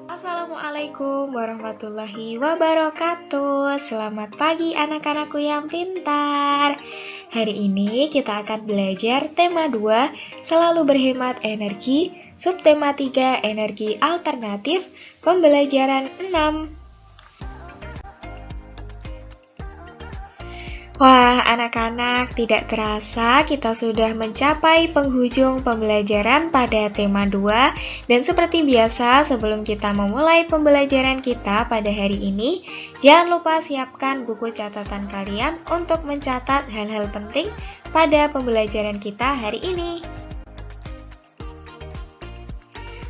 Assalamualaikum warahmatullahi wabarakatuh. Selamat pagi anak-anakku yang pintar. Hari ini kita akan belajar tema 2, selalu berhemat energi, subtema 3, energi alternatif, pembelajaran 6. Wah, anak-anak, tidak terasa kita sudah mencapai penghujung pembelajaran pada tema 2. Dan seperti biasa, sebelum kita memulai pembelajaran kita pada hari ini, jangan lupa siapkan buku catatan kalian untuk mencatat hal-hal penting pada pembelajaran kita hari ini.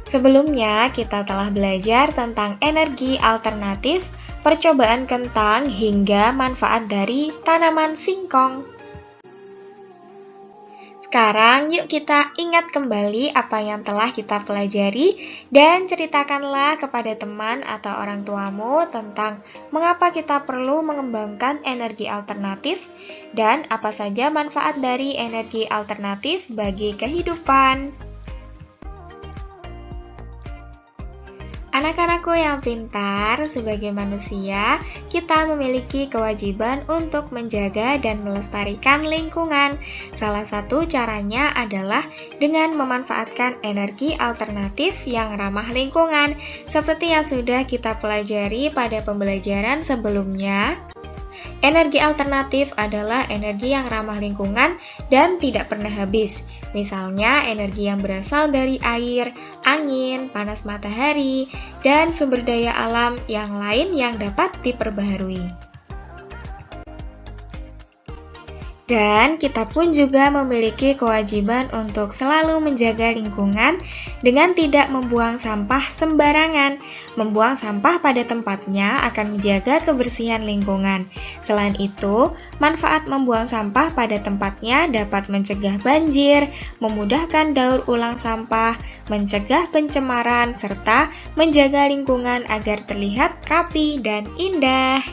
Sebelumnya, kita telah belajar tentang energi alternatif, percobaan kentang, hingga manfaat dari tanaman singkong. Sekarang yuk kita ingat kembali apa yang telah kita pelajari dan ceritakanlah kepada teman atau orang tuamu tentang mengapa kita perlu mengembangkan energi alternatif dan apa saja manfaat dari energi alternatif bagi kehidupan. Anak-anakku yang pintar, sebagai manusia, kita memiliki kewajiban untuk menjaga dan melestarikan lingkungan. Salah satu caranya adalah dengan memanfaatkan energi alternatif yang ramah lingkungan. Seperti yang sudah kita pelajari pada pembelajaran sebelumnya, energi alternatif adalah energi yang ramah lingkungan dan tidak pernah habis. Misalnya, energi yang berasal dari air, angin, panas matahari, dan sumber daya alam yang lain yang dapat diperbaharui. Dan kita pun juga memiliki kewajiban untuk selalu menjaga lingkungan dengan tidak membuang sampah sembarangan. Membuang sampah pada tempatnya akan menjaga kebersihan lingkungan. Selain itu, manfaat membuang sampah pada tempatnya dapat mencegah banjir, memudahkan daur ulang sampah, mencegah pencemaran, serta menjaga lingkungan agar terlihat rapi dan indah.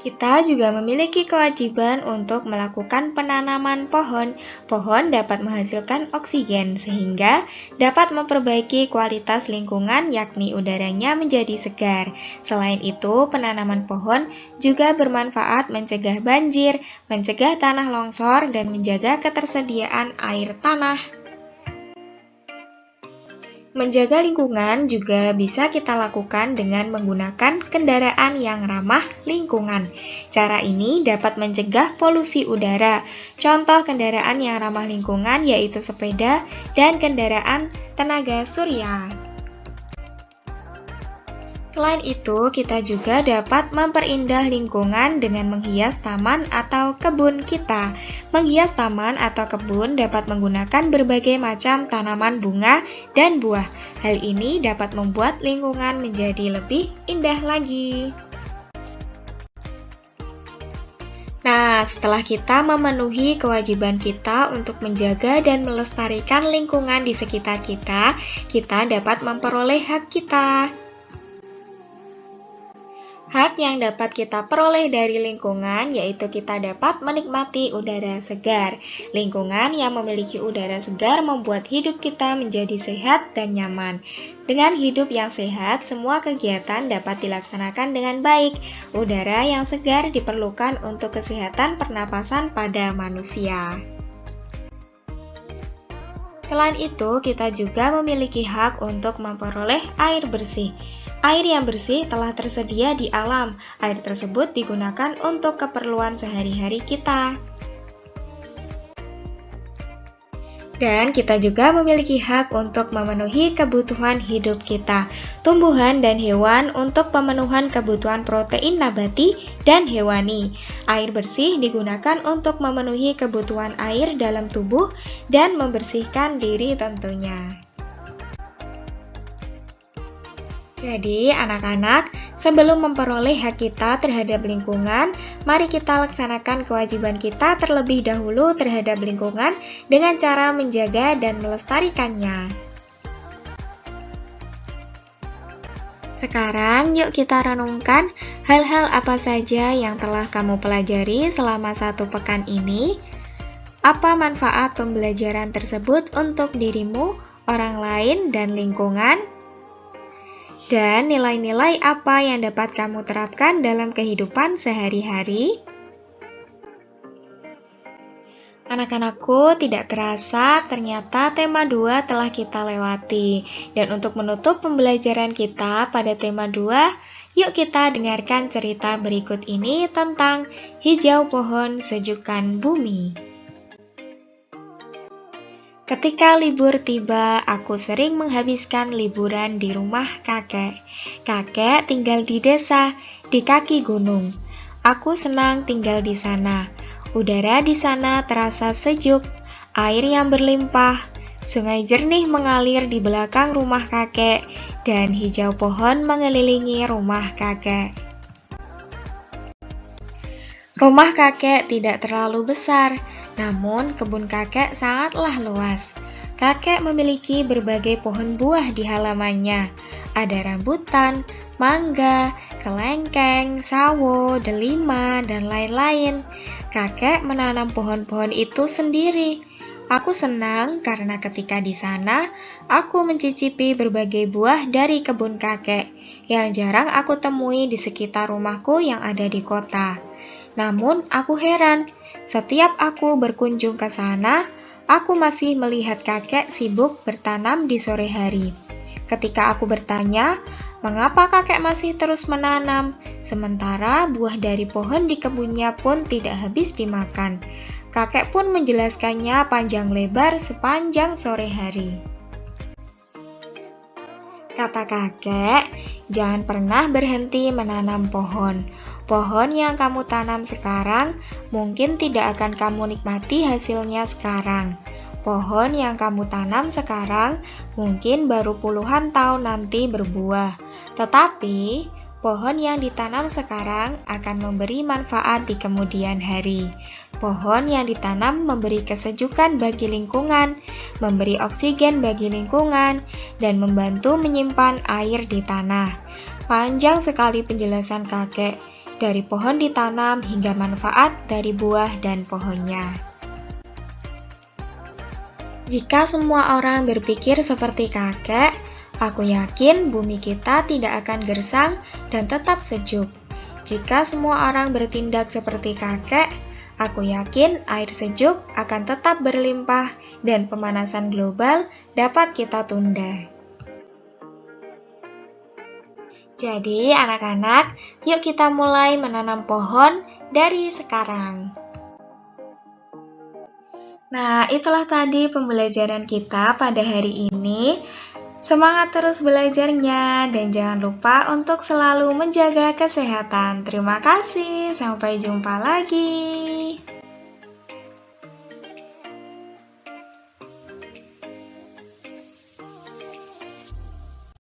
Kita juga memiliki kewajiban untuk melakukan penanaman pohon. Pohon dapat menghasilkan oksigen sehingga dapat memperbaiki kualitas lingkungan, yakni udaranya menjadi segar. Selain itu, penanaman pohon juga bermanfaat mencegah banjir, mencegah tanah longsor, dan menjaga ketersediaan air tanah. Menjaga lingkungan juga bisa kita lakukan dengan menggunakan kendaraan yang ramah lingkungan. Cara ini dapat mencegah polusi udara. Contoh kendaraan yang ramah lingkungan yaitu sepeda dan kendaraan tenaga surya. Selain itu, kita juga dapat memperindah lingkungan dengan menghias taman atau kebun kita. Menghias taman atau kebun dapat menggunakan berbagai macam tanaman bunga dan buah. Hal ini dapat membuat lingkungan menjadi lebih indah lagi. Nah, setelah kita memenuhi kewajiban kita untuk menjaga dan melestarikan lingkungan di sekitar kita, kita dapat memperoleh hak kita. Hak yang dapat kita peroleh dari lingkungan yaitu kita dapat menikmati udara segar. Lingkungan yang memiliki udara segar membuat hidup kita menjadi sehat dan nyaman. Dengan hidup yang sehat, semua kegiatan dapat dilaksanakan dengan baik. Udara yang segar diperlukan untuk kesehatan pernapasan pada manusia. Selain itu, kita juga memiliki hak untuk memperoleh air bersih. Air yang bersih telah tersedia di alam. Air tersebut digunakan untuk keperluan sehari-hari kita. Dan kita juga memiliki hak untuk memenuhi kebutuhan hidup kita, tumbuhan dan hewan untuk pemenuhan kebutuhan protein nabati dan hewani. Air bersih digunakan untuk memenuhi kebutuhan air dalam tubuh dan membersihkan diri tentunya. Jadi, anak-anak, sebelum memperoleh hak kita terhadap lingkungan, mari kita laksanakan kewajiban kita terlebih dahulu terhadap lingkungan dengan cara menjaga dan melestarikannya. Sekarang, yuk kita renungkan hal-hal apa saja yang telah kamu pelajari selama 1 pekan ini. Apa manfaat pembelajaran tersebut untuk dirimu, orang lain, dan lingkungan? Dan nilai-nilai apa yang dapat kamu terapkan dalam kehidupan sehari-hari? Anak-anakku, tidak terasa ternyata tema 2 telah kita lewati. Dan untuk menutup pembelajaran kita pada tema 2, yuk kita dengarkan cerita berikut ini tentang hijau pohon sejukkan bumi. Ketika libur tiba, aku sering menghabiskan liburan di rumah kakek. Kakek tinggal di desa, di kaki gunung. Aku senang tinggal di sana. Udara di sana terasa sejuk, air yang berlimpah, sungai jernih mengalir di belakang rumah kakek, dan hijau pohon mengelilingi rumah kakek. Rumah kakek tidak terlalu besar, namun kebun kakek sangatlah luas. Kakek memiliki berbagai pohon buah di halamannya. Ada rambutan, mangga, kelengkeng, sawo, delima, dan lain-lain. Kakek menanam pohon-pohon itu sendiri. Aku senang karena ketika di sana, aku mencicipi berbagai buah dari kebun kakek yang jarang aku temui di sekitar rumahku yang ada di kota. Namun, aku heran, setiap aku berkunjung ke sana, aku masih melihat kakek sibuk bertanam di sore hari. Ketika aku bertanya, mengapa kakek masih terus menanam, sementara buah dari pohon di kebunnya pun tidak habis dimakan? Kakek pun menjelaskannya panjang lebar sepanjang sore hari. Kata kakek, jangan pernah berhenti menanam pohon. Pohon yang kamu tanam sekarang mungkin tidak akan kamu nikmati hasilnya sekarang. Pohon yang kamu tanam sekarang mungkin baru puluhan tahun nanti berbuah. Tetapi, pohon yang ditanam sekarang akan memberi manfaat di kemudian hari. Pohon yang ditanam memberi kesejukan bagi lingkungan, memberi oksigen bagi lingkungan, dan membantu menyimpan air di tanah. Panjang sekali penjelasan kakek, dari pohon ditanam hingga manfaat dari buah dan pohonnya. Jika semua orang berpikir seperti kakek, aku yakin bumi kita tidak akan gersang dan tetap sejuk. Jika semua orang bertindak seperti kakek, aku yakin air sejuk akan tetap berlimpah dan pemanasan global dapat kita tunda. Jadi anak-anak, yuk kita mulai menanam pohon dari sekarang. Nah, itulah tadi pembelajaran kita pada hari ini. Semangat terus belajarnya dan jangan lupa untuk selalu menjaga kesehatan. Terima kasih, sampai jumpa lagi.